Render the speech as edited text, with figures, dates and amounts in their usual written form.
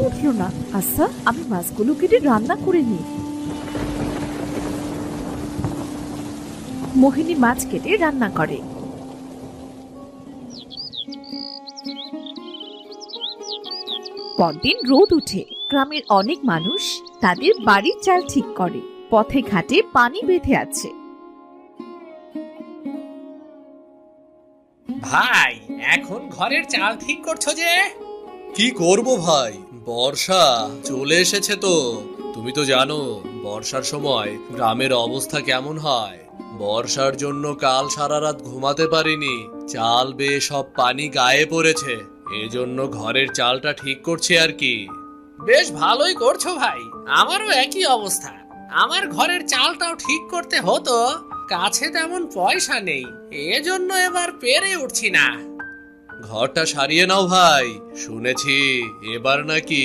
উঠলো না। আচ্ছা, আমি মাছগুলো কেটে রান্না করে নিই। মোহিনী মাছ কেটে রান্না করে। পরদিন রোদ উঠে গ্রামের অনেক মানুষ তাদের বাড়ির চাল ঠিক করে। পথে ঘাটে পানি বেঁধে আছে। ভাই, এখন ঘরের চাল ঠিক করছো যে? কি করব ভাই, বর্ষা চলে এসেছে তো। তুমি তো জানো বর্ষার সময় গ্রামের অবস্থা কেমন হয়। বর্ষার জন্য কাল সারা রাত ঘুমাতে পারিনি। চাল বেয়ে সব পানি গায়ে পড়েছে। এজন্য ঘরের চালটা ঠিক করছি আর কি। বেশ ভালোই করছো ভাই, আমারও একই অবস্থা। আমার ঘরের চালটাও ঠিক করতে হতো, কাছে তেমন পয়সা নেই, এজন্য এবার পেরে উঠছি না। ঘরটা সারিয়ে নাও ভাই, শুনেছি এবার নাকি